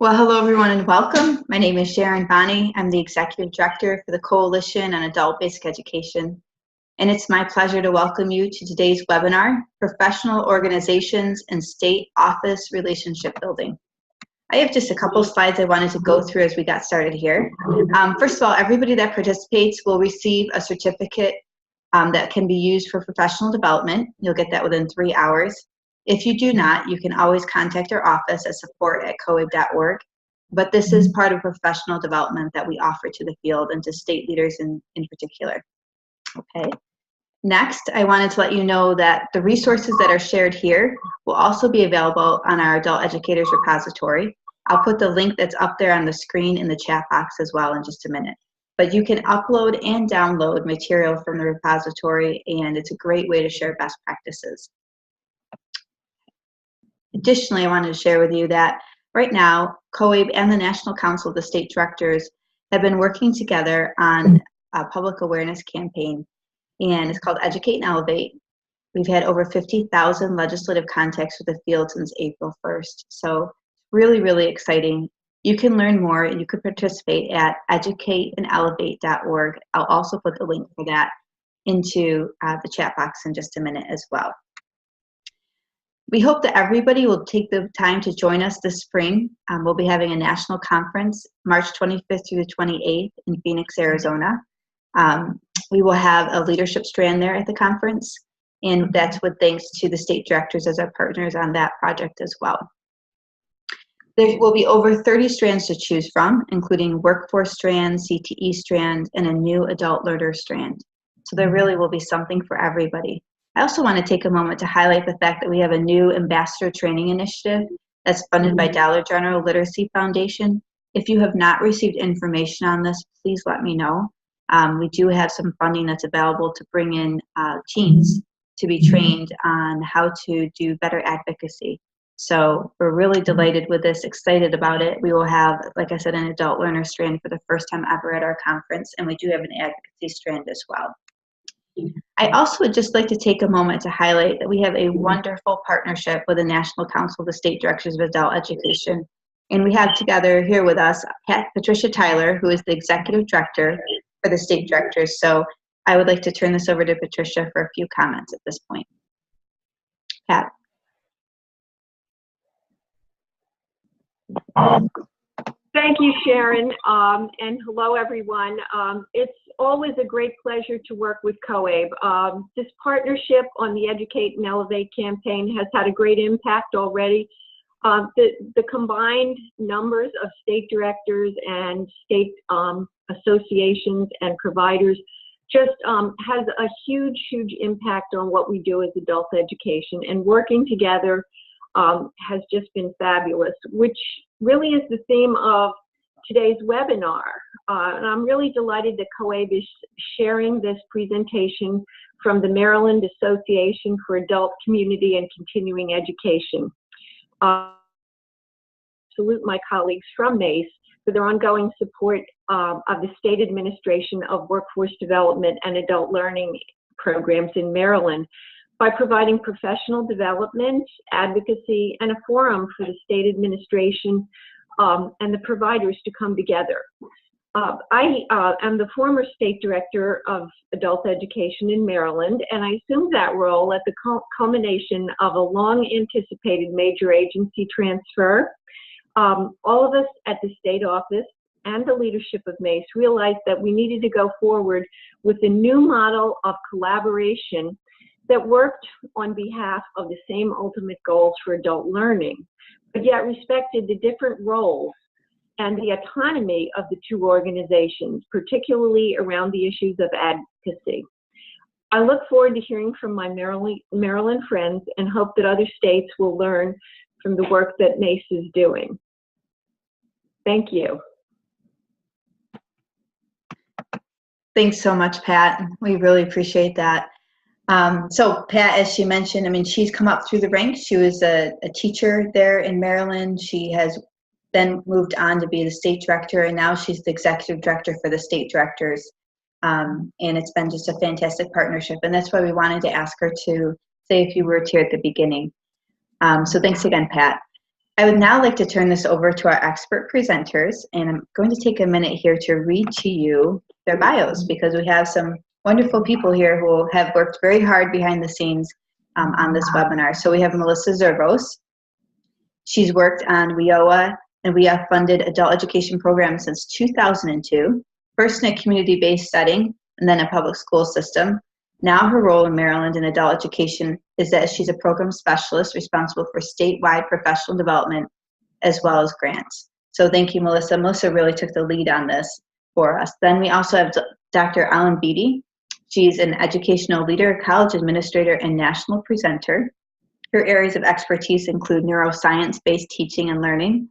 Well, hello everyone and welcome. My name is Sharon Bonney. I'm the Executive Director for the Coalition on Adult Basic Education. And it's my pleasure to welcome you to today's webinar, Professional Organizations and State Office Relationship Building. I have just a couple slides I wanted to go through as we got started here. First of all, everybody that participates will receive a certificate that can be used for professional development. You'll get that within 3 hours. If you do not, you can always contact our office at support@coab.org. But this is part of professional development that we offer to the field and to state leaders in particular. Okay. Next, I wanted to let you know that the resources that are shared here will also be available on our Adult Educators repository. I'll put the link that's up there on the screen in the chat box as well in just a minute. But you can upload and download material from the repository, and it's a great way to share best practices. Additionally, I wanted to share with you that right now, COAB and the National Council of the State Directors have been working together on a public awareness campaign, and it's called Educate and Elevate. We've had over 50,000 legislative contacts with the field since April 1st, so really, really exciting. You can learn more and you can participate at educateandelevate.org. I'll also put the link for that into the chat box in just a minute as well. We hope that everybody will take the time to join us this spring. We'll be having a national conference March 25th through the 28th in Phoenix, Arizona. We will have a leadership strand there at the conference, and that's with thanks to the state directors as our partners on that project as well. There will be over 30 strands to choose from, including workforce strand, CTE strand, and a new adult learner strand. So there really will be something for everybody. I also want to take a moment to highlight the fact that we have a new ambassador training initiative that's funded by Dollar General Literacy Foundation. If you have not received information on this, please let me know. We do have some funding that's available to bring in teens to be trained on how to do better advocacy. So we're really delighted with this, excited about it. We will have, like I said, an adult learner strand for the first time ever at our conference, and we do have an advocacy strand as well. I also would just like to take a moment to highlight that we have a wonderful partnership with the National Council of the State Directors of Adult Education. And we have together here with us Patricia Tyler, who is the Executive Director for the State Directors. So I would like to turn this over to Patricia for a few comments at this point. Pat. Thank you, Sharon, and hello, everyone. It's always a great pleasure to work with COAB. This partnership on the Educate and Elevate campaign has had a great impact already. The combined numbers of state directors and state associations and providers just has a huge, huge impact on what we do as adult education, and working together has just been fabulous, which really is the theme of today's webinar. And I'm really delighted that COAB is sharing this presentation from the Maryland Association for Adult Community and Continuing Education. Salute my colleagues from MACE for their ongoing support of the State Administration of Workforce Development and Adult Learning Programs in Maryland, by providing professional development, advocacy, and a forum for the state administration and the providers to come together. I am the former state director of adult education in Maryland, and I assumed that role at the culmination of a long-anticipated major agency transfer. All of us at the state office and the leadership of MACE realized that we needed to go forward with a new model of collaboration that worked on behalf of the same ultimate goals for adult learning, but yet respected the different roles and the autonomy of the two organizations, particularly around the issues of advocacy. I look forward to hearing from my Maryland friends and hope that other states will learn from the work that MACE is doing. Thank you. Thanks so much, Pat. We really appreciate that. So Pat, as she mentioned, I mean, she's come up through the ranks. She was a teacher there in Maryland. She has then moved on to be the state director, and now she's the executive director for the state directors. And it's been just a fantastic partnership, and that's why we wanted to ask her to say a few words here at the beginning. So thanks again, Pat. I would now like to turn this over to our expert presenters, and I'm going to take a minute here to read to you their bios because we have some wonderful people here who have worked very hard behind the scenes on this webinar. So we have Melissa Zervos. She's worked on WIOA and WIA funded adult education programs since 2002, first in a community-based setting and then a public school system. Now her role in Maryland in adult education is that she's a program specialist responsible for statewide professional development as well as grants. So thank you, Melissa. Melissa really took the lead on this for us. Then we also have Dr. Beattie. She's an educational leader, college administrator, and national presenter. Her areas of expertise include neuroscience-based teaching and learning,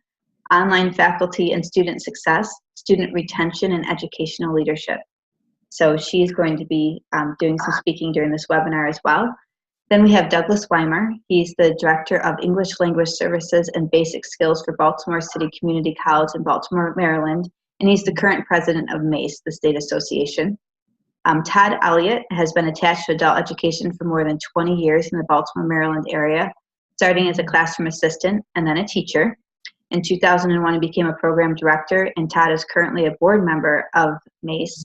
online faculty and student success, student retention, and educational leadership. So she's going to be doing some speaking during this webinar as well. Then we have Douglas Weimer. He's the Director of English Language Services and Basic Skills for Baltimore City Community College in Baltimore, Maryland, and he's the current president of MACE, the state association. Todd, Elliot has been attached to adult education for more than 20 years in the Baltimore, Maryland area, starting as a classroom assistant and then a teacher. In 2001, he became a program director, and Todd is currently a board member of MACE.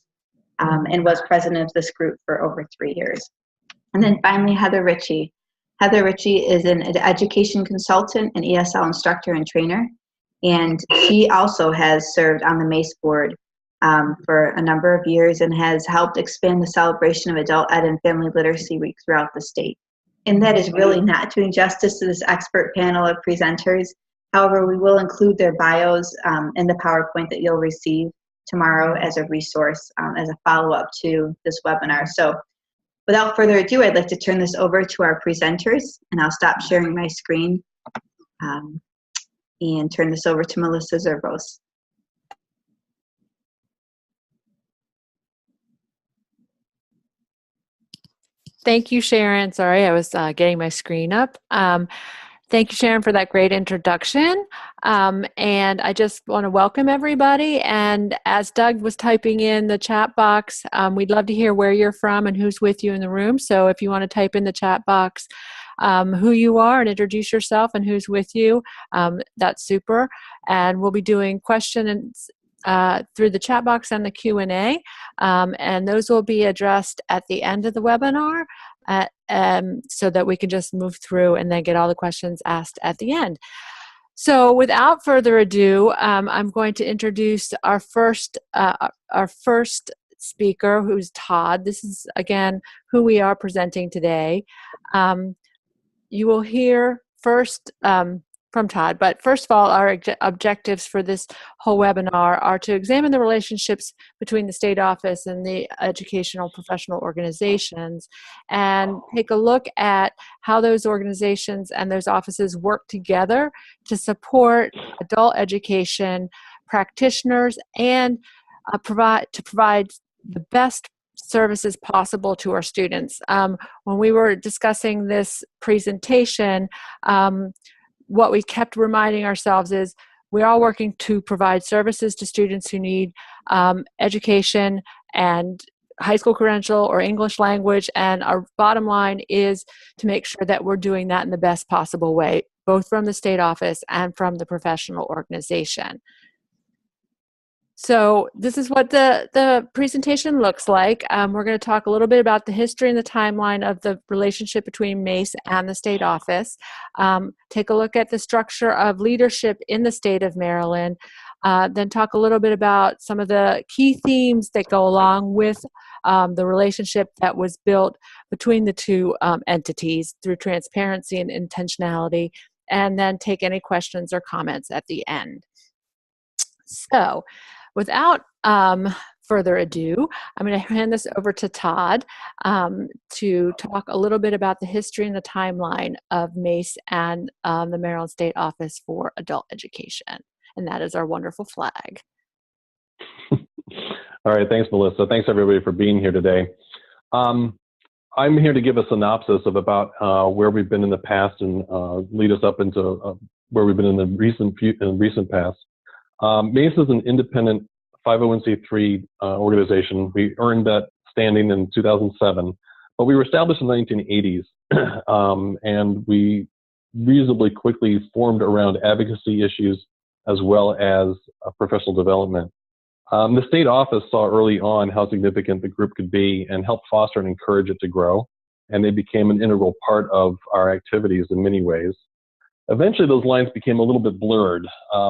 And was president of this group for over 3 years. And then finally, Heather Ritchie. Heather Ritchie is an education consultant, an ESL instructor and trainer, and she also has served on the MACE board for a number of years and has helped expand the celebration of Adult Ed and Family Literacy Week throughout the state. And that is really not doing justice to this expert panel of presenters. However, we will include their bios in the PowerPoint that you'll receive tomorrow as a resource, as a follow-up to this webinar. So without further ado, I'd like to turn this over to our presenters, and I'll stop sharing my screen and turn this over to Melissa Zervos. Thank you, Sharon. Sorry, I was getting my screen up. Thank you, Sharon, for that great introduction. And I just want to welcome everybody. And as Doug was typing in the chat box, we'd love to hear where you're from and who's with you in the room. So if you want to type in the chat box who you are and introduce yourself and who's with you, that's super. And we'll be doing questions through the chat box and the Q&A. And those will be addressed at the end of the webinar. So that we can just move through and then get all the questions asked at the end. So without further ado, I'm going to introduce our first speaker, who's Todd. This is, again, who we are presenting today. You will hear first from Todd, but first of all, our objectives for this whole webinar are to examine the relationships between the state office and the educational professional organizations and take a look at how those organizations and those offices work together to support adult education practitioners and provide the best services possible to our students. When we were discussing this presentation, what we kept reminding ourselves is we're all working to provide services to students who need education and high school credential or English language, and our bottom line is to make sure that we're doing that in the best possible way, both from the state office and from the professional organization. So this is what the presentation looks like. We're going to talk a little bit about the history and the timeline of the relationship between MACE and the state office. Take a look at the structure of leadership in the state of Maryland. Then talk a little bit about some of the key themes that go along with the relationship that was built between the two entities through transparency and intentionality, and then take any questions or comments at the end. So, without further ado, I'm going to hand this over to Todd to talk a little bit about the history and the timeline of MACE and the Maryland State Office for Adult Education. And that is our wonderful flag. All right, thanks, Melissa. Thanks, everybody, for being here today. I'm here to give a synopsis of about where we've been in the past and lead us up into where we've been in the recent past. MACE is an independent 501c3 organization. We earned that standing in 2007, but we were established in the 1980s, and we reasonably quickly formed around advocacy issues as well as professional development. The state office saw early on how significant the group could be and helped foster and encourage it to grow, and they became an integral part of our activities in many ways. Eventually, those lines became a little bit blurred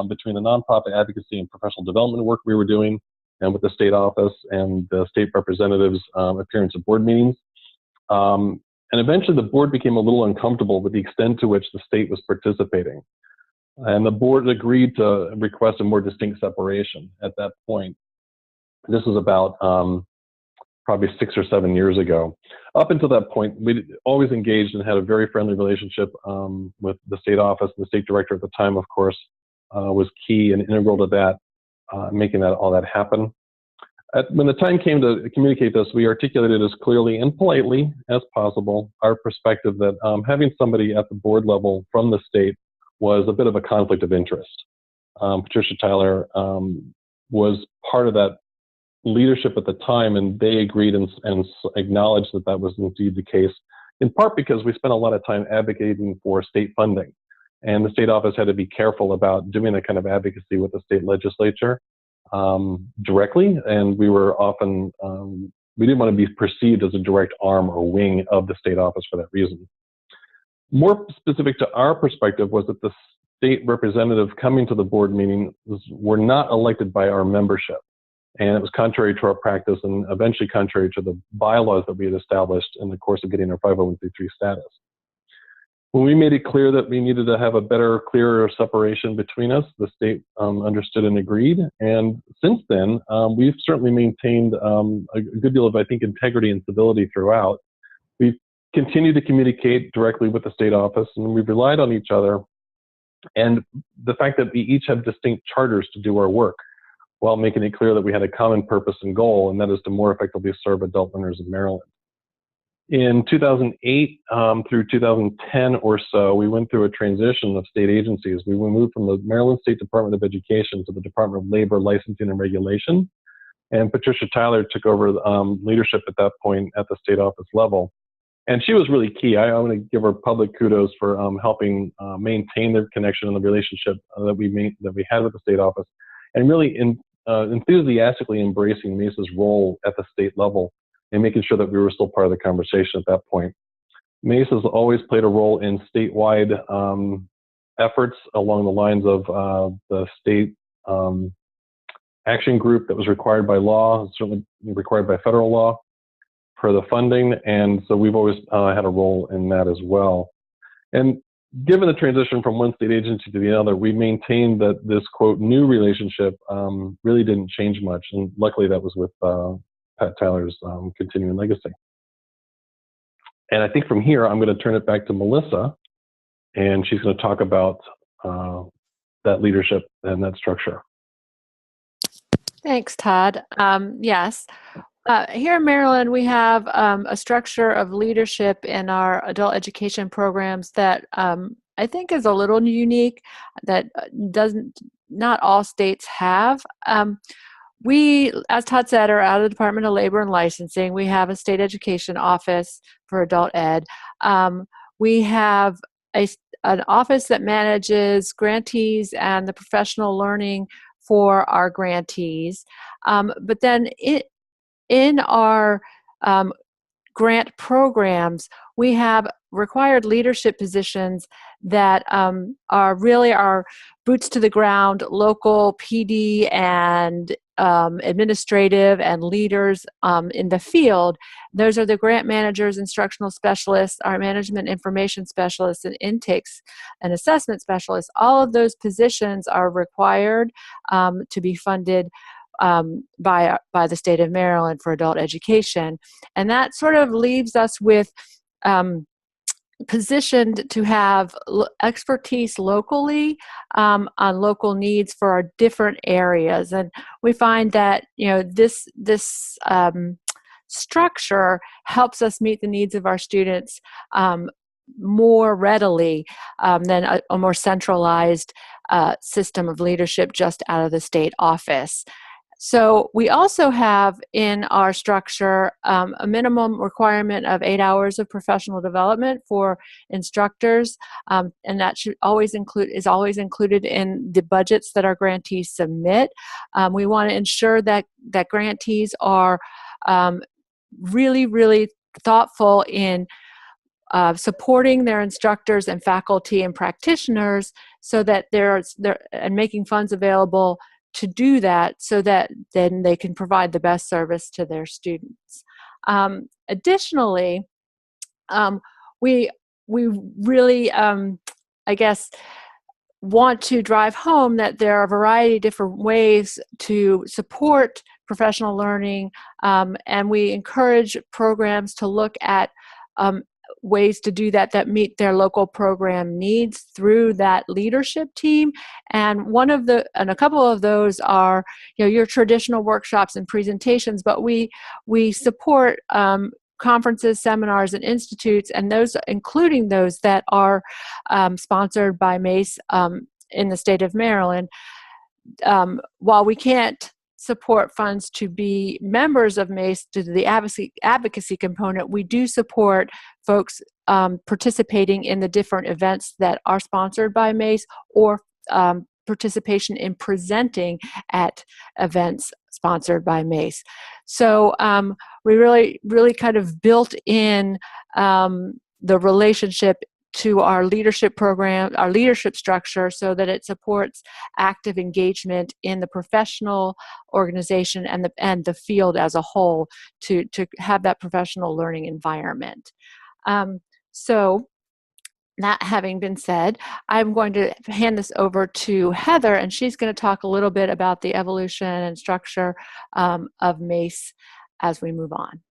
between the nonprofit advocacy and professional development work we were doing, and with the state office and the state representatives' appearance at board meetings. And eventually, the board became a little uncomfortable with the extent to which the state was participating. And the board agreed to request a more distinct separation at that point. This was about probably 6 or 7 years ago. Up until that point, we always engaged and had a very friendly relationship with the state office. The state director at the time, of course, was key and integral to that, making all that happen. When the time came to communicate this, we articulated as clearly and politely as possible our perspective that having somebody at the board level from the state was a bit of a conflict of interest. Patricia Tyler was part of that leadership at the time, and they agreed and acknowledged that that was indeed the case, in part because we spent a lot of time advocating for state funding. And the state office had to be careful about doing that kind of advocacy with the state legislature directly, and we were often, we didn't want to be perceived as a direct arm or wing of the state office for that reason. More specific to our perspective was that the state representative coming to the board meeting were not elected by our membership. And it was contrary to our practice and eventually contrary to the bylaws that we had established in the course of getting our 501c3 status. When we made it clear that we needed to have a better, clearer separation between us, the state understood and agreed. And since then, we've certainly maintained a good deal of, I think, integrity and stability throughout. We've continued to communicate directly with the state office, and we've relied on each other. And the fact that we each have distinct charters to do our work, while making it clear that we had a common purpose and goal, and that is to more effectively serve adult learners in Maryland. In 2008 through 2010 or so, we went through a transition of state agencies. We moved from the Maryland State Department of Education to the Department of Labor, Licensing, and Regulation. And Patricia Tyler took over leadership at that point at the state office level. And she was really key. I want to give her public kudos for helping maintain the connection and the relationship that we had with the state office, and really enthusiastically embracing Mesa's role at the state level and making sure that we were still part of the conversation at that point. Mesa's always played a role in statewide efforts along the lines of the state action group that was required by law, certainly required by federal law for the funding, and so we've always had a role in that as well. And given the transition from one state agency to the other, we maintained that this, quote, new relationship really didn't change much. And luckily that was with Pat Tyler's continuing legacy. And I think from here, I'm going to turn it back to Melissa, and she's going to talk about that leadership and that structure. Thanks, Todd. Yes. Here in Maryland, we have a structure of leadership in our adult education programs that I think is a little unique, that not all states have. We, as Todd said, are out of the Department of Labor and Licensing. We have a state education office for adult ed. We have an office that manages grantees and the professional learning for our grantees. But then in our grant programs, we have required leadership positions that are really our boots to the ground, local PD and administrative and leaders in the field. Those are the grant managers, instructional specialists, our management information specialists, and intakes and assessment specialists. All of those positions are required to be funded by the state of Maryland for adult education. And that sort of leaves us with positioned to have expertise locally on local needs for our different areas. And we find that, you know, this structure helps us meet the needs of our students more readily than a more centralized system of leadership just out of the state office. So we also have in our structure a minimum requirement of 8 hours of professional development for instructors, and that should always is always included in the budgets that our grantees submit. We want to ensure that grantees are really thoughtful in supporting their instructors and faculty and practitioners, so that they're and making funds available to do that, so that then they can provide the best service to their students. Additionally, we really, I guess, want to drive home that there are a variety of different ways to support professional learning, and we encourage programs to look at ways to do that meet their local program needs through that leadership team. And a couple of those are, your traditional workshops and presentations, but we support conferences, seminars, and institutes, and those, including those that are sponsored by MACE in the state of Maryland. While we can't support funds to be members of MACE due to the advocacy component, we do support folks participating in the different events that are sponsored by MACE, or participation in presenting at events sponsored by MACE. So we really kind of built in the relationship to our leadership program, our leadership structure, so that it supports active engagement in the professional organization and the field as a whole, to have that professional learning environment. So that having been said, I'm going to hand this over to Heather, and she's going to talk a little bit about the evolution and structure of MACE as we move on.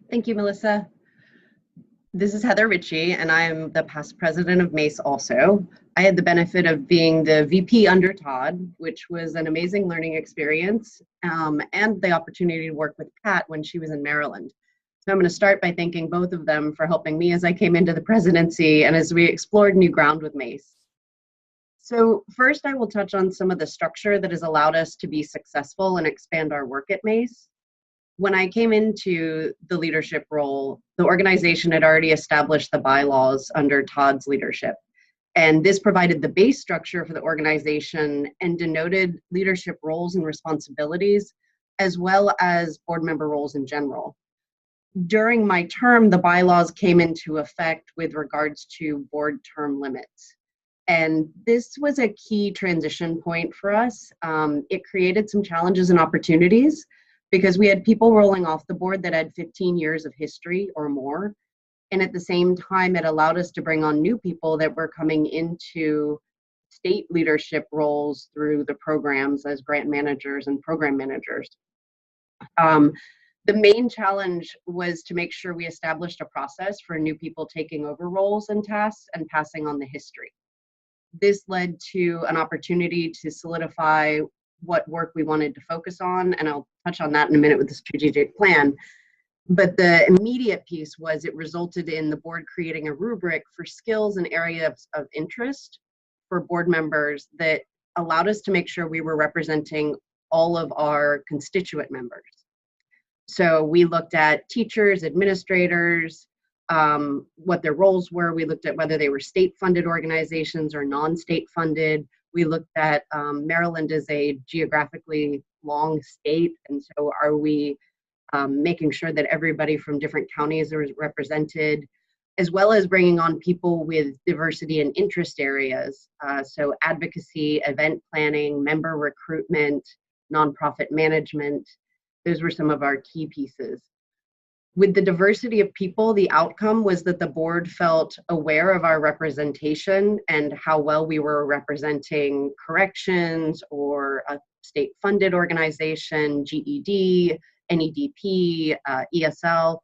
Thank you, Melissa. This is Heather Ritchie, and I am the past president of MACE also. I had the benefit of being the VP under Todd, which was an amazing learning experience, and the opportunity to work with Pat when she was in Maryland. So I'm going to start by thanking both of them for helping me as I came into the presidency and as we explored new ground with MACE. So first, I will touch on some of the structure that has allowed us to be successful and expand our work at MACE. When I came into the leadership role, the organization had already established the bylaws under Todd's leadership. And this provided the base structure for the organization and denoted leadership roles and responsibilities, as well as board member roles in general. During my term, the bylaws came into effect with regards to board term limits. And this was a key transition point for us. It created some challenges and opportunities, because we had people rolling off the board that had 15 years of history or more. And at the same time, it allowed us to bring on new people that were coming into state leadership roles through the programs as grant managers and program managers. The main challenge was to make sure we established a process for new people taking over roles and tasks and passing on the history. This led to an opportunity to solidify what work we wanted to focus on, and I'll touch on that in a minute with the strategic plan. But the immediate piece was it resulted in the board creating a rubric for skills and areas of interest for board members that allowed us to make sure we were representing all of our constituent members. So we looked at teachers, administrators, what their roles were. We looked at whether they were state-funded organizations or non-state funded. We looked at Maryland as a geographically long state, and so are we making sure that everybody from different counties is represented, as well as bringing on people with diversity and interest areas. So advocacy, event planning, member recruitment, nonprofit management. Those were some of our key pieces. With the diversity of people, the outcome was that the board felt aware of our representation and how well we were representing corrections or a state-funded organization, GED, NEDP, ESL,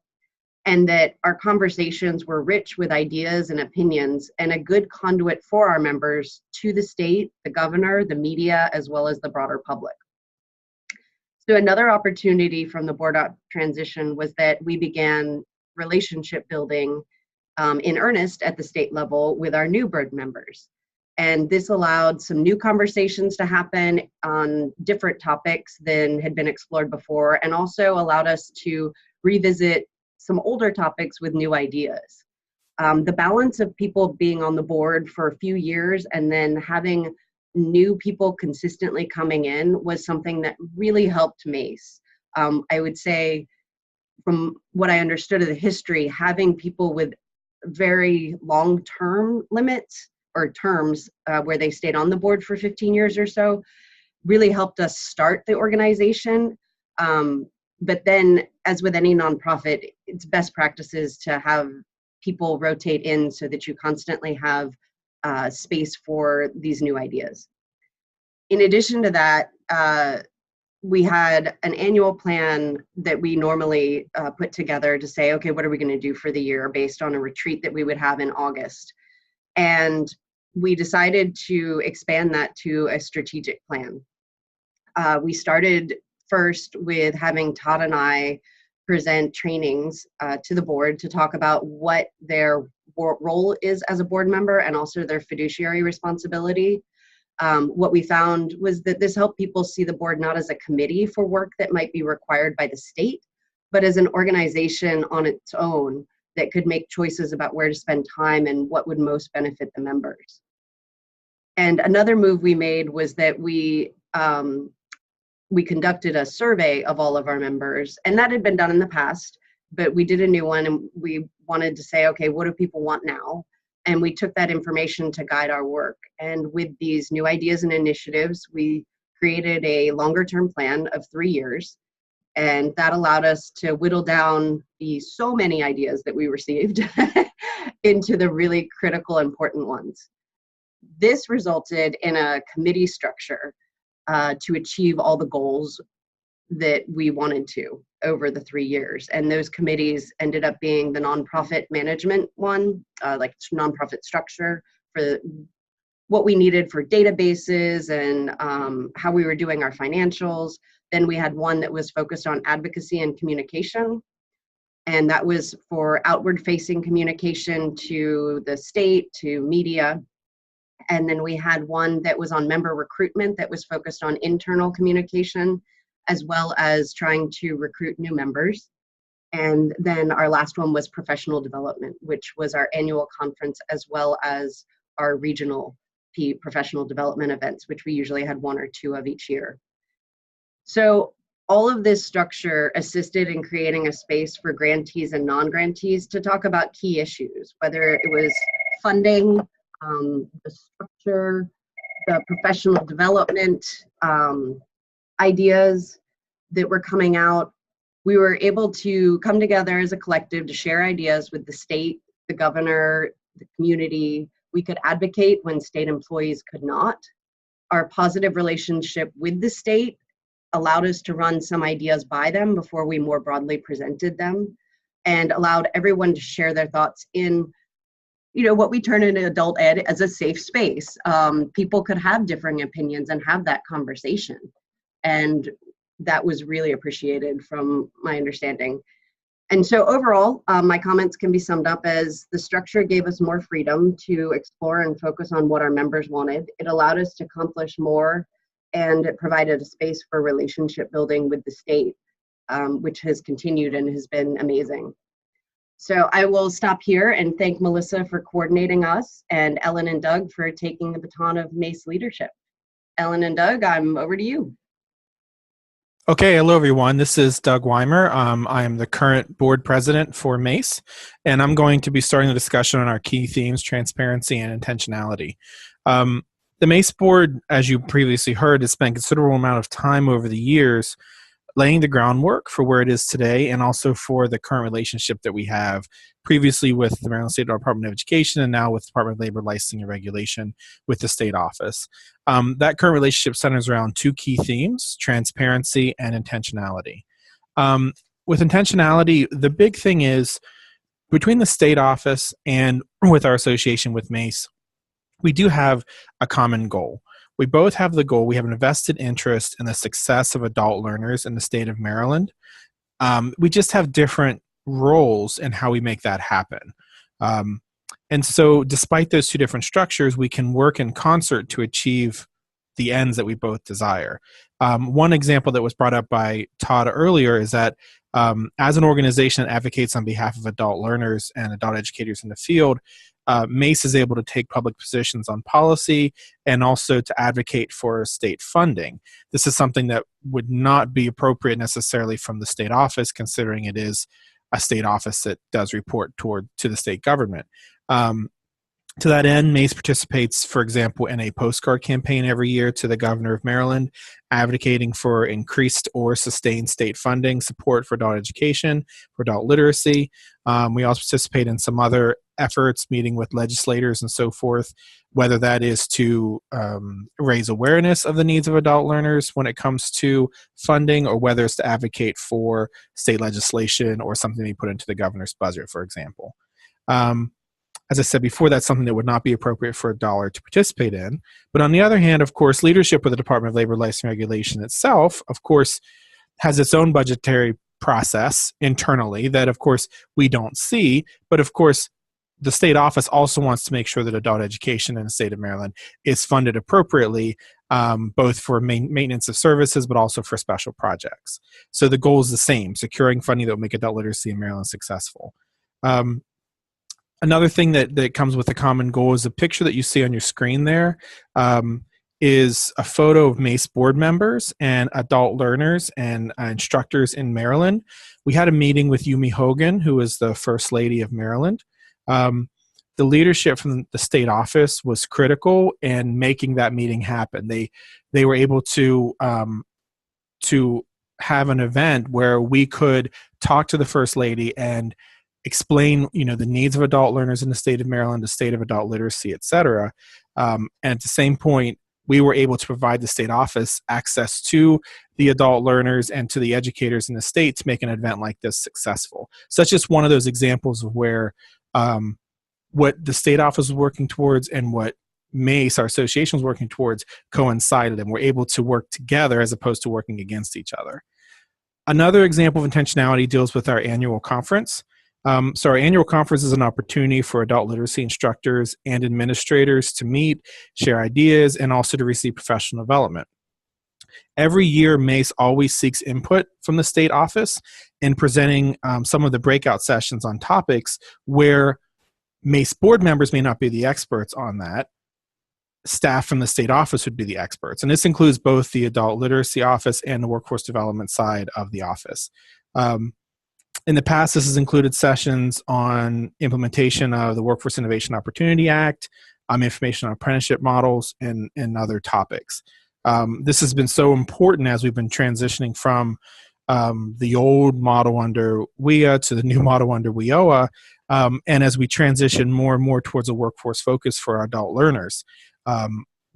and that our conversations were rich with ideas and opinions and a good conduit for our members to the state, the governor, the media, as well as the broader public. So another opportunity from the board transition was that we began relationship building in earnest at the state level with our new board members. And this allowed some new conversations to happen on different topics than had been explored before, and also allowed us to revisit some older topics with new ideas. The balance of people being on the board for a few years and then having new people consistently coming in was something that really helped MACE. I would say, from what I understood of the history, having people with very long-term limits or terms where they stayed on the board for 15 years or so really helped us start the organization. But then, as with any nonprofit, it's best practices to have people rotate in so that you constantly have space for these new ideas. In addition to that, we had an annual plan that we normally put together to say, okay, what are we going to do for the year based on a retreat that we would have in August? And we decided to expand that to a strategic plan. We started first with having Todd and I present trainings to the board to talk about what their role is as a board member and also their fiduciary responsibility. What we found was that this helped people see the board not as a committee for work that might be required by the state, but as an organization on its own that could make choices about where to spend time and what would most benefit the members. And another move we made was that we conducted a survey of all of our members, and that had been done in the past, but we did a new one and we wanted to say, okay, what do people want now? And we took that information to guide our work. And with these new ideas and initiatives, we created a longer term plan of 3 years. And that allowed us to whittle down the so many ideas that we received into the really critical, important ones. This resulted in a committee structure to achieve all the goals that we wanted to over the 3 years. And those committees ended up being the nonprofit management one, like nonprofit structure for what we needed for databases and how we were doing our financials. Then we had one that was focused on advocacy and communication. And that was for outward facing communication to the state, to media. And then we had one that was on member recruitment that was focused on internal communication, as well as trying to recruit new members. And then our last one was professional development, which was our annual conference, as well as our regional professional development events, which we usually had 1 or 2 of each year. So all of this structure assisted in creating a space for grantees and non-grantees to talk about key issues, whether it was funding, the structure, the professional development ideas that were coming out. We were able to come together as a collective to share ideas with the state, the governor, the community. We could advocate when state employees could not. Our positive relationship with the state allowed us to run some ideas by them before we more broadly presented them, and allowed everyone to share their thoughts in, you know, what we turn into adult ed as a safe space. People could have differing opinions and have that conversation. And that was really appreciated from my understanding. And so overall, my comments can be summed up as the structure gave us more freedom to explore and focus on what our members wanted. It allowed us to accomplish more, and it provided a space for relationship building with the state, which has continued and has been amazing. So I will stop here and thank Melissa for coordinating us, and Ellen and Doug for taking the baton of MACE leadership. Ellen and Doug, I'm over to you. Okay, hello everyone. This is Doug Weimer. I am the current board president for MACE, and I'm going to be starting the discussion on our key themes, transparency and intentionality. The MACE board, as you previously heard, has spent a considerable amount of time over the years laying the groundwork for where it is today, and also for the current relationship that we have previously with the Maryland State Department of Education, and now with the Department of Labor Licensing and Regulation with the state office. That current relationship centers around 2 key themes: transparency and intentionality. With intentionality, the big thing is between the state office and with our association with MACE, we do have a common goal. We both have the goal. We have an vested interest in the success of adult learners in the state of Maryland. We just have different roles in how we make that happen. And so despite those two different structures, we can work in concert to achieve the ends that we both desire. One example that was brought up by Todd earlier is that as an organization that advocates on behalf of adult learners and adult educators in the field, MACE is able to take public positions on policy and also to advocate for state funding. This is something that would not be appropriate necessarily from the state office, considering it is a state office that does report to the state government. To that end, MACE participates, for example, in a postcard campaign every year to the governor of Maryland, advocating for increased or sustained state funding, support for adult education, for adult literacy. We also participate in some other efforts, meeting with legislators and so forth, whether that is to raise awareness of the needs of adult learners when it comes to funding, or whether it's to advocate for state legislation or something they put into the governor's budget, for example. As I said before, that's something that would not be appropriate for a dollar to participate in. But on the other hand, of course, leadership of the Department of Labor Licensing Regulation itself, of course, has its own budgetary process internally that, of course, we don't see. But of course, the state office also wants to make sure that adult education in the state of Maryland is funded appropriately, both for maintenance of services, but also for special projects. So the goal is the same: securing funding that will make adult literacy in Maryland successful. Another thing that comes with a common goal is a picture that you see on your screen there, is a photo of MACE board members and adult learners and instructors in Maryland. We had a meeting with Yumi Hogan, who is the First Lady of Maryland. The leadership from the state office was critical in making that meeting happen. They were able to have an event where we could talk to the First Lady and explain, the needs of adult learners in the state of Maryland, the state of adult literacy, et cetera. And at the same point, we were able to provide the state office access to the adult learners and to the educators in the state to make an event like this successful. So that's just one of those examples of where what the state office was working towards and what MACE, our association, was working towards coincided, and we're able to work together as opposed to working against each other. Another example of intentionality deals with our annual conference. So our annual conference is an opportunity for adult literacy instructors and administrators to meet, share ideas, and also to receive professional development. Every year, MACE always seeks input from the state office in presenting some of the breakout sessions on topics where MACE board members may not be the experts on that. Staff from the state office would be the experts. And this includes both the adult literacy office and the workforce development side of the office. In the past, this has included sessions on implementation of the Workforce Innovation Opportunity Act, information on apprenticeship models, and other topics. This has been so important as we've been transitioning from the old model under WIA to the new model under WIOA, and as we transition more and more towards a workforce focus for our adult learners.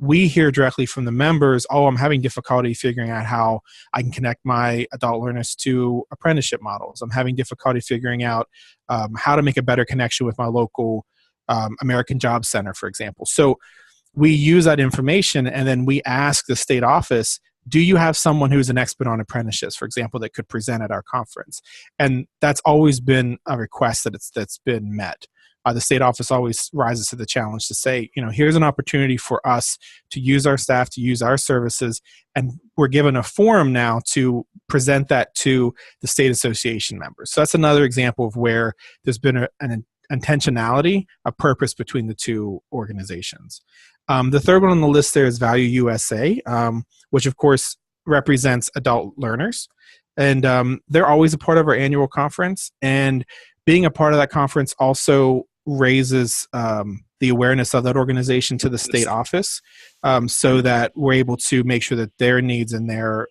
We hear directly from the members, I'm having difficulty figuring out how I can connect my adult learners to apprenticeship models. I'm having difficulty figuring out how to make a better connection with my local American Job Center, for example. So we use that information, and then we ask the state office, do you have someone who's an expert on apprenticeships, for example, that could present at our conference? And that's always been a request that's been met. The state office always rises to the challenge to say, here's an opportunity for us to use our staff, to use our services, and we're given a forum now to present that to the state association members. So that's another example of where there's been an intentionality, a purpose between the two organizations. The third one on the list there is Value USA, which of course represents adult learners. And they're always a part of our annual conference. And being a part of that conference also raises the awareness of that organization to the state office, so that we're able to make sure that their needs and their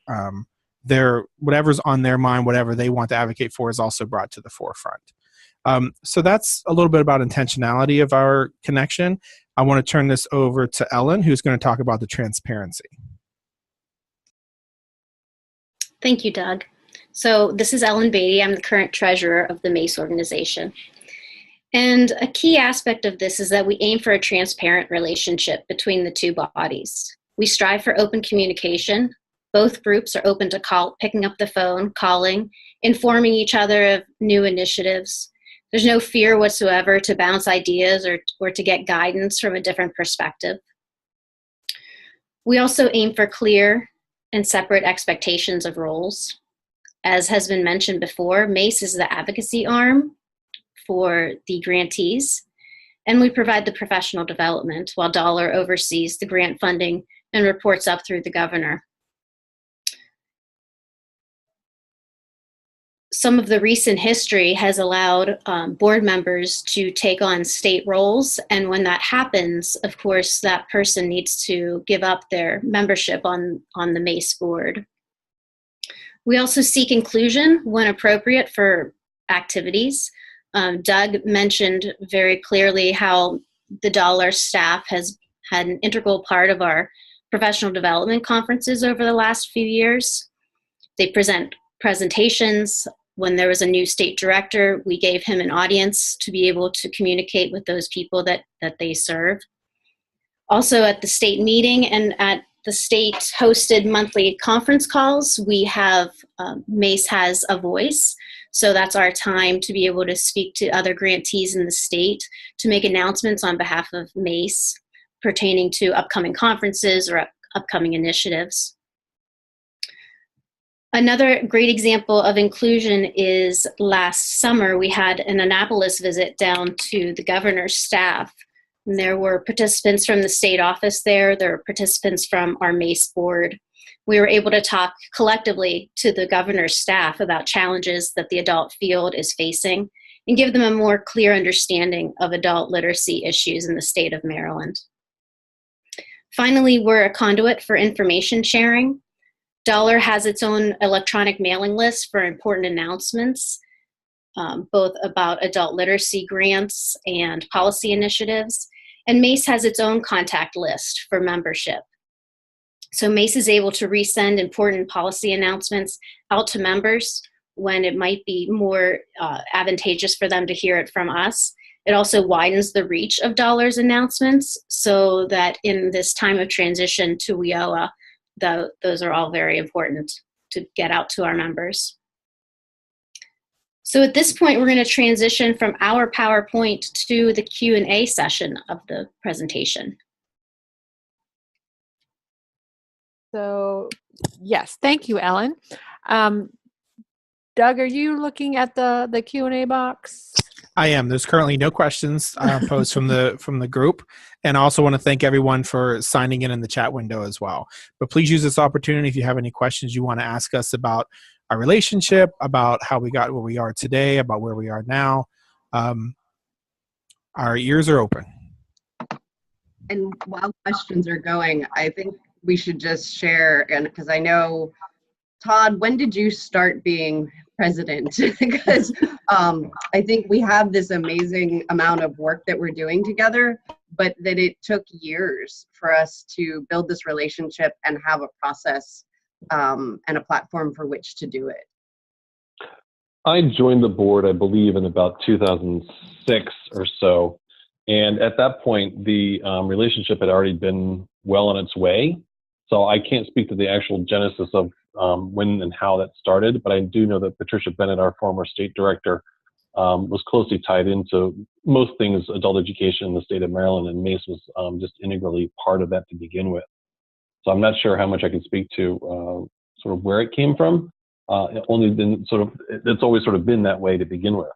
whatever's on their mind, whatever they want to advocate for, is also brought to the forefront. So that's a little bit about intentionality of our connection. I want to turn this over to Ellen, who's going to talk about the transparency. Thank you, Doug. So this is Ellen Beattie. I'm the current treasurer of the MACE organization. And a key aspect of this is that we aim for a transparent relationship between the two bodies. We strive for open communication. Both groups are open to picking up the phone, calling, informing each other of new initiatives. There's no fear whatsoever to bounce ideas or to get guidance from a different perspective. We also aim for clear and separate expectations of roles. As has been mentioned before, MACE is the advocacy arm for the grantees, and we provide the professional development while Dollar oversees the grant funding and reports up through the governor. Some of the recent history has allowed board members to take on state roles, and when that happens, of course, that person needs to give up their membership on the MACE board. We also seek inclusion when appropriate for activities. Doug mentioned very clearly how the Dollar staff has had an integral part of our professional development conferences over the last few years. They present presentations. When there was a new state director, we gave him an audience to be able to communicate with those people that they serve. Also at the state meeting and at the state hosted monthly conference calls, we have, MACE has a voice. So that's our time to be able to speak to other grantees in the state to make announcements on behalf of MACE pertaining to upcoming conferences or upcoming initiatives. Another great example of inclusion is last summer, we had an Annapolis visit down to the governor's staff. And there were participants from the state office there. There were participants from our MACE board. We were able to talk collectively to the governor's staff about challenges that the adult field is facing and give them a more clear understanding of adult literacy issues in the state of Maryland. Finally, we're a conduit for information sharing. Dollar has its own electronic mailing list for important announcements, both about adult literacy grants and policy initiatives. And MACE has its own contact list for membership. So MACE is able to resend important policy announcements out to members when it might be more advantageous for them to hear it from us. It also widens the reach of Dollar's announcements so that in this time of transition to WIOA, those are all very important to get out to our members. So at this point, we're going to transition from our PowerPoint to the Q&A session of the presentation. So yes, thank you, Ellen. Doug, are you looking at the Q&A box? I am. There's currently no questions posed from the group, and I also want to thank everyone for signing in the chat window as well. But please use this opportunity if you have any questions you want to ask us about our relationship, about how we got where we are today, about where we are now. Our ears are open. And while questions are going, I think we should just share, and because I know, Todd, when did you start being president? Because I think we have this amazing amount of work that we're doing together, but that it took years for us to build this relationship and have a process and a platform for which to do it. I joined the board, I believe, in about 2006 or so. And at that point, the relationship had already been well on its way. So I can't speak to the actual genesis of when and how that started, but I do know that Patricia Bennett, our former state director, was closely tied into most things adult education in the state of Maryland, and MACE was just integrally part of that to begin with. So I'm not sure how much I can speak to sort of where it came from. It's always sort of been that way to begin with.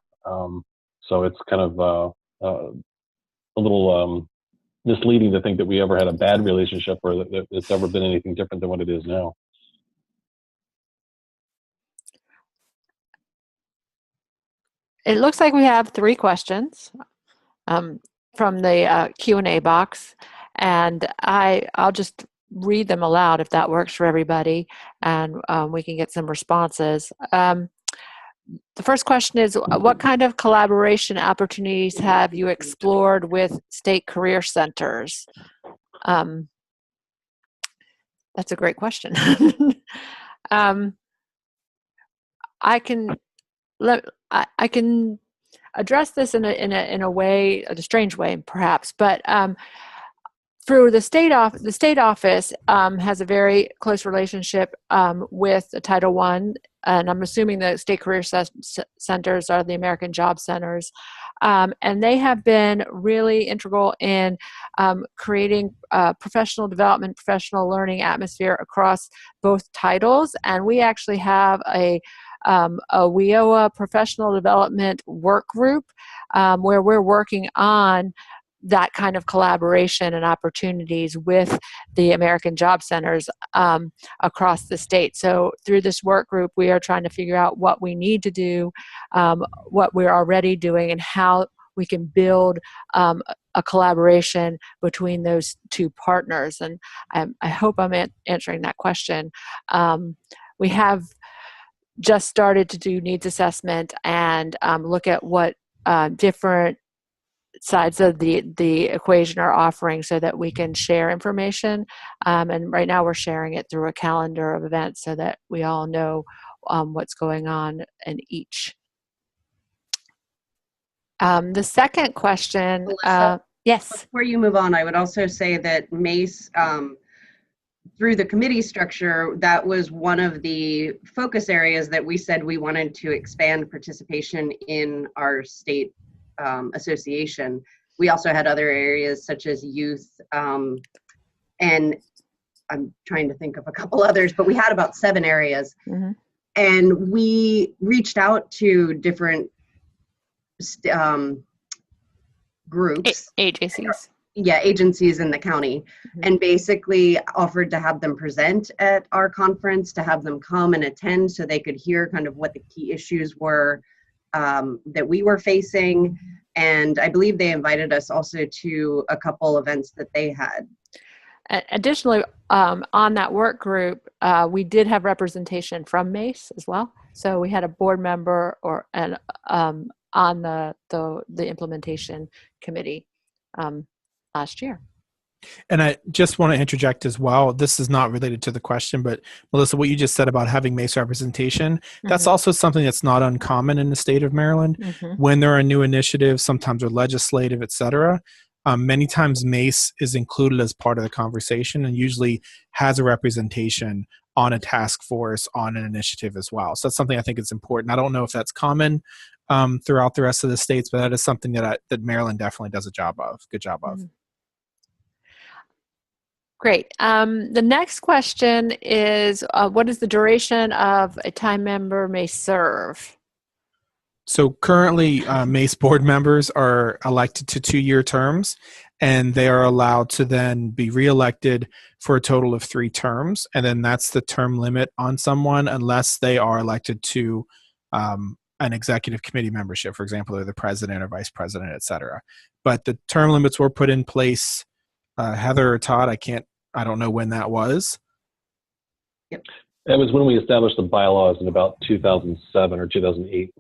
So it's kind of a little misleading to think that we ever had a bad relationship or that it's ever been anything different than what it is now. It looks like we have 3 questions from the Q&A box, and I'll just read them aloud if that works for everybody, and we can get some responses. The first question is, what kind of collaboration opportunities have you explored with state career centers? That's a great question. I can address this in a way, a strange way perhaps, but through the state office has a very close relationship with the Title I and I'm assuming the state career centers are the American Job Centers. And they have been really integral in creating professional development, professional learning atmosphere across both titles. And we actually have a WIOA professional development work group where we're working on that kind of collaboration and opportunities with the American Job Centers across the state. So through this work group, we are trying to figure out what we need to do, what we're already doing, and how we can build a collaboration between those two partners. And I hope I'm answering that question. We have just started to do needs assessment and look at what different sides of the equation are offering so that we can share information. And right now we're sharing it through a calendar of events so that we all know what's going on in each. The second question, Melissa, yes. before you move on, I would also say that MACE, through the committee structure, that was one of the focus areas that we said we wanted to expand participation in our state association. We also had other areas such as youth, and I'm trying to think of a couple others, but we had about 7 areas. Mm-hmm. And we reached out to different groups. Agencies. Yeah, agencies in the county, mm-hmm. and basically offered to have them present at our conference, to have them come and attend so they could hear kind of what the key issues were that we were facing. And I believe they invited us also to a couple events that they had. Additionally, on that work group, we did have representation from MACE as well. So we had a board member on the implementation committee last year. And I just want to interject as well. This is not related to the question, but Melissa, what you just said about having MACE representation, mm-hmm. that's also something that's not uncommon in the state of Maryland. Mm-hmm. When there are new initiatives, sometimes they're legislative, et cetera, many times MACE is included as part of the conversation and usually has a representation on a task force, on an initiative as well. So that's something I think is important. I don't know if that's common throughout the rest of the states, but that is something that Maryland definitely does a good job of. Mm-hmm. Great. The next question is, what is the duration of a time member may serve? So currently, MACE board members are elected to 2-year terms, and they are allowed to then be reelected for a total of 3 terms. And then that's the term limit on someone unless they are elected to an executive committee membership, for example, they're the president or vice president, et cetera. But the term limits were put in place. Heather or Todd, I don't know when that was. Yep. It was when we established the bylaws in about 2007 or 2008.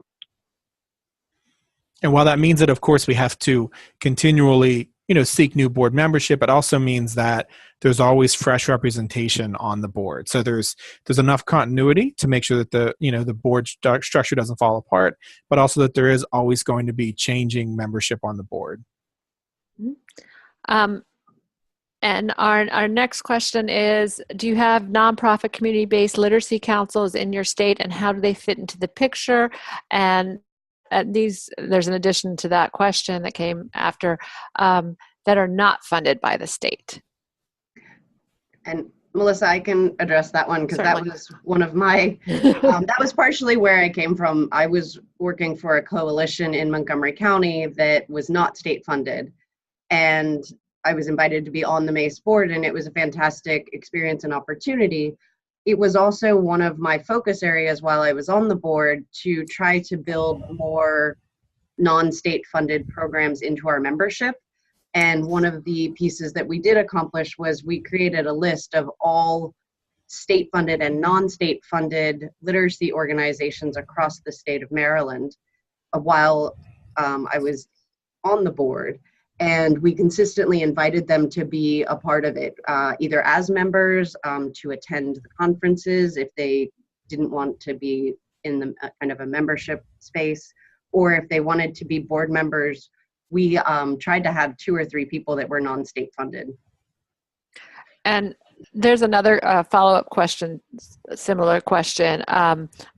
And while that means that, of course, we have to continually, seek new board membership, it also means that there's always fresh representation on the board. So there's enough continuity to make sure that the board structure doesn't fall apart, but also that there is always going to be changing membership on the board. And our next question is, do you have nonprofit community-based literacy councils in your state, and how do they fit into the picture? And there's an addition to that question that came after that are not funded by the state. And Melissa, I can address that one because that was one of my, that was partially where I came from. I was working for a coalition in Montgomery County that was not state funded. And I was invited to be on the MACE board, and it was a fantastic experience and opportunity. It was also one of my focus areas while I was on the board to try to build more non-state funded programs into our membership. And one of the pieces that we did accomplish was we created a list of all state funded and non-state funded literacy organizations across the state of Maryland while I was on the board. And we consistently invited them to be a part of it, either as members, to attend the conferences if they didn't want to be in the kind of a membership space, or if they wanted to be board members. We tried to have 2 or 3 people that were non-state funded. And there's another follow-up question similar question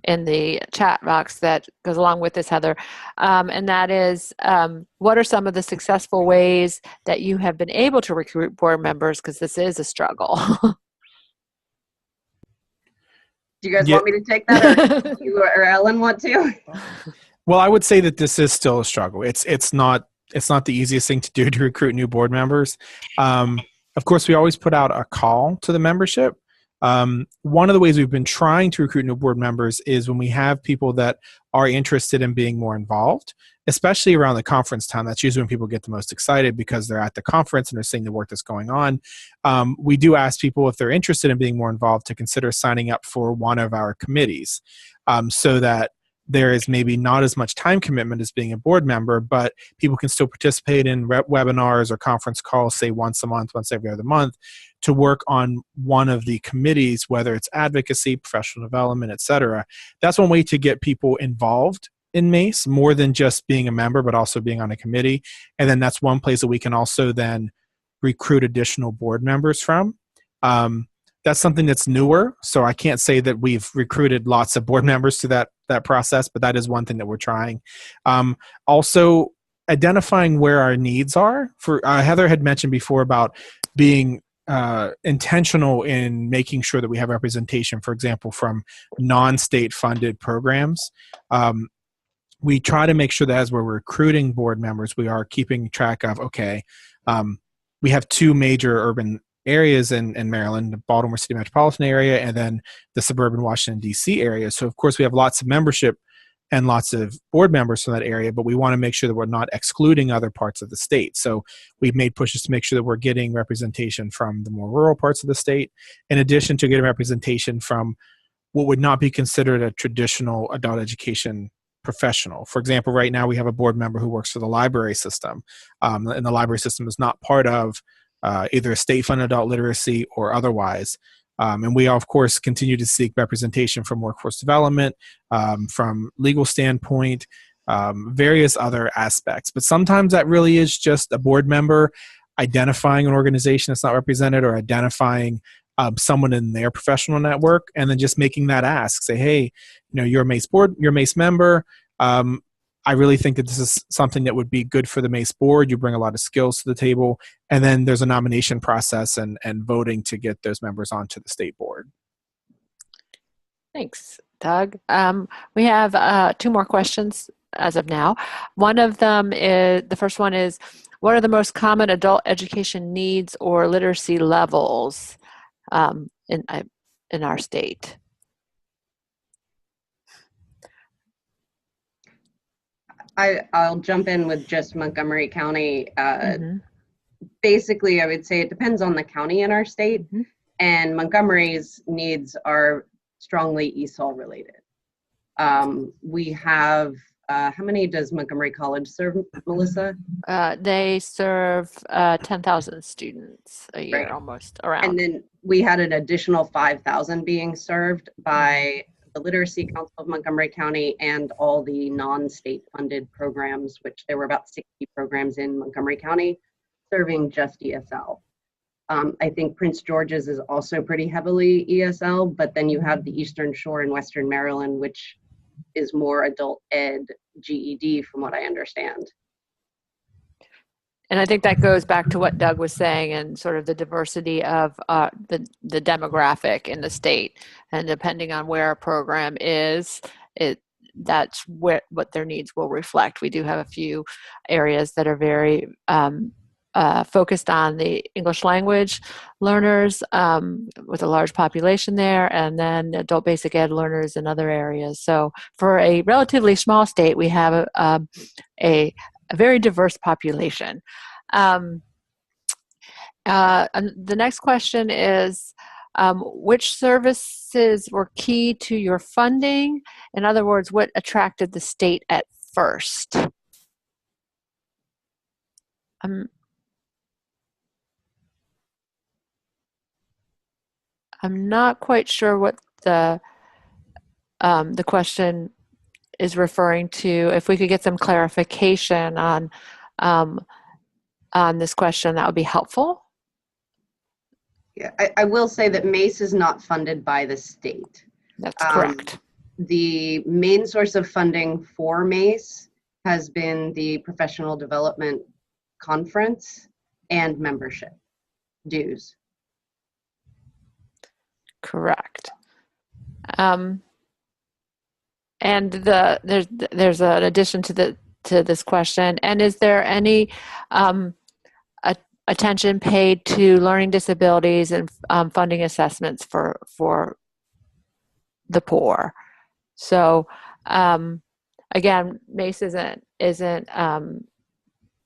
in the chat box that goes along with this, Heather. And that is, what are some of the successful ways that you have been able to recruit board members? Because this is a struggle. Do you guys want me to take that, or you or Ellen want to? Well, I would say that this is still a struggle. It's not the easiest thing to do to recruit new board members. Of course, we always put out a call to the membership. One of the ways we've been trying to recruit new board members is when we have people that are interested in being more involved, especially around the conference time. That's usually when people get the most excited because they're at the conference and they're seeing the work that's going on. We do ask people if they're interested in being more involved to consider signing up for one of our committees, so that there is maybe not as much time commitment as being a board member, but people can still participate in webinars or conference calls, say once a month, once every other month, to work on one of the committees, whether it's advocacy, professional development, et cetera. That's one way to get people involved in MACE, more than just being a member, but also being on a committee. And then that's one place that we can also then recruit additional board members from. That's something that's newer, so I can't say that we've recruited lots of board members to that process, but that is one thing that we're trying. Also, identifying where our needs are. For Heather had mentioned before about being intentional in making sure that we have representation, for example, from non-state funded programs. We try to make sure that as we're recruiting board members, we are keeping track of, okay, we have two major urban areas in Maryland, the Baltimore City metropolitan area, and then the suburban Washington, D.C. area. So, of course, we have lots of membership and lots of board members from that area, but we want to make sure that we're not excluding other parts of the state. So we've made pushes to make sure that we're getting representation from the more rural parts of the state, in addition to getting representation from what would not be considered a traditional adult education professional. For example, right now we have a board member who works for the library system, and the library system is not part of either a state-funded adult literacy or otherwise. And we, of course, continue to seek representation from workforce development, from legal standpoint, various other aspects. But sometimes that really is just a board member identifying an organization that's not represented, or identifying someone in their professional network, and then just making that ask. Say, hey, you're a MACE board, you're a MACE member. I really think that this is something that would be good for the MACE board. You bring a lot of skills to the table, and then there's a nomination process and voting to get those members onto the state board. Thanks, Doug. We have 2 more questions as of now. One of them is, the first one is, what are the most common adult education needs or literacy levels in our state? I'll jump in with just Montgomery County. Basically, I would say it depends on the county in our state, and Montgomery's needs are strongly ESOL related. We have, how many does Montgomery College serve, Melissa? They serve 10,000 students a year, right, almost, around. And then we had an additional 5,000 being served by the Literacy Council of Montgomery County and all the non-state funded programs, which there were about 60 programs in Montgomery County serving just ESL. I think Prince George's is also pretty heavily ESL, but then you have the Eastern Shore in Western Maryland, which is more adult ed GED from what I understand. And I think that goes back to what Doug was saying, and sort of the diversity of the demographic in the state. And depending on where a program is, that's what their needs will reflect. We do have a few areas that are very focused on the English language learners with a large population there, and then adult basic ed learners in other areas. So for a relatively small state, we have a very diverse population. And the next question is, which services were key to your funding? In other words, what attracted the state at first? I'm not quite sure what the question is referring to. If we could get some clarification on this question, that would be helpful. Yeah, I will say that MACE is not funded by the state. That's correct. The main source of funding for MACE has been the Professional Development Conference and membership dues. Correct. And there's an addition to this question. And is there any attention paid to learning disabilities and funding assessments for the poor? So again, MACE isn't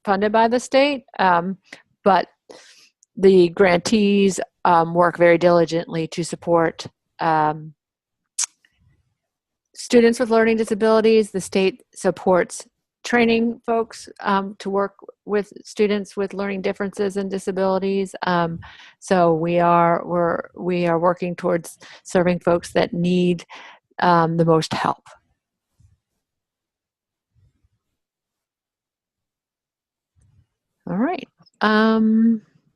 funded by the state, but the grantees work very diligently to support students with learning disabilities. The state supports training folks to work with students with learning differences and disabilities. So we are working towards serving folks that need the most help. All right.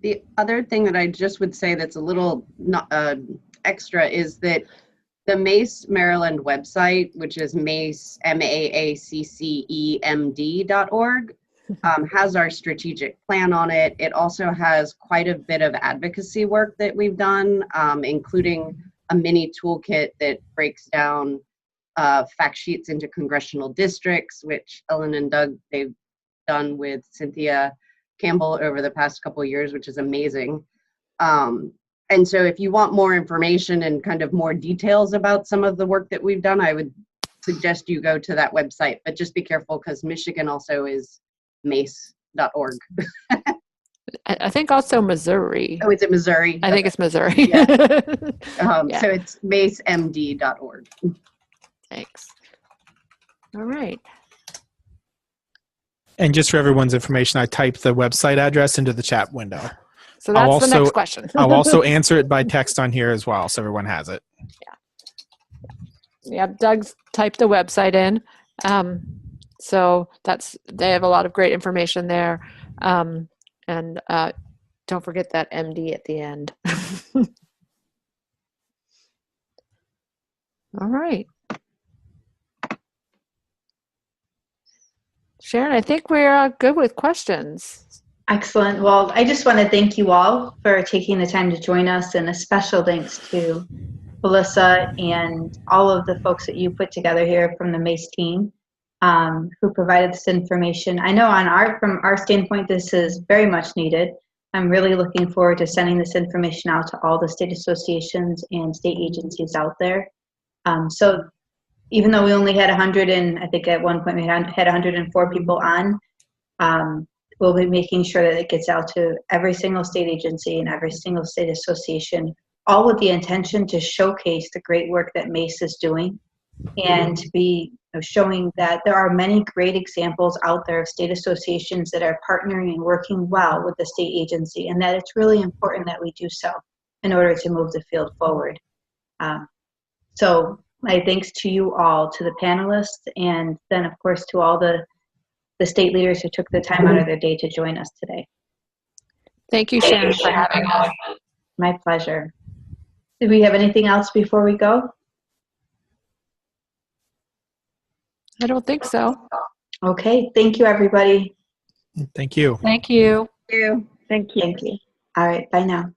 The other thing that I just would say that's a little extra is that the MACE Maryland website, which is MACE, MAACCEMD.org, has our strategic plan on it. It also has quite a bit of advocacy work that we've done, including a mini toolkit that breaks down fact sheets into congressional districts, which Ellen and Doug, they've done with Cynthia Campbell over the past couple of years, which is amazing. And so if you want more information and kind of more details about some of the work that we've done, I would suggest you go to that website, but just be careful because Michigan also is mace.org. I think also Missouri. Oh, is it Missouri? I think it's Missouri. Yeah. Yeah. So it's macemd.org. Thanks. All right. And just for everyone's information, I typed the website address into the chat window. So that's the next question. I'll also answer it by text on here as well, so everyone has it. Yeah, Doug's typed the website in. So they have a lot of great information there. And don't forget that MD at the end. All right. Sharon, I think we're good with questions. Excellent. Well, I just want to thank you all for taking the time to join us, and a special thanks to Melissa and all of the folks that you put together here from the MACE team who provided this information. I know from our standpoint, this is very much needed. I'm really looking forward to sending this information out to all the state associations and state agencies out there. So even though we only had 100, and I think at one point we had 104 people on, we'll be making sure that it gets out to every single state agency and every single state association, all with the intention to showcase the great work that MACE is doing and to be showing that there are many great examples out there of state associations that are partnering and working well with the state agency, and that it's really important that we do so in order to move the field forward. So my thanks to you all, to the panelists, and then of course to all the state leaders who took the time out of their day to join us today. Thank you, Sharon, for having us. My pleasure. Did we have anything else before we go? I don't think so. Okay, thank you, everybody. Thank you. Thank you. Thank you. Thank you. All right, bye now.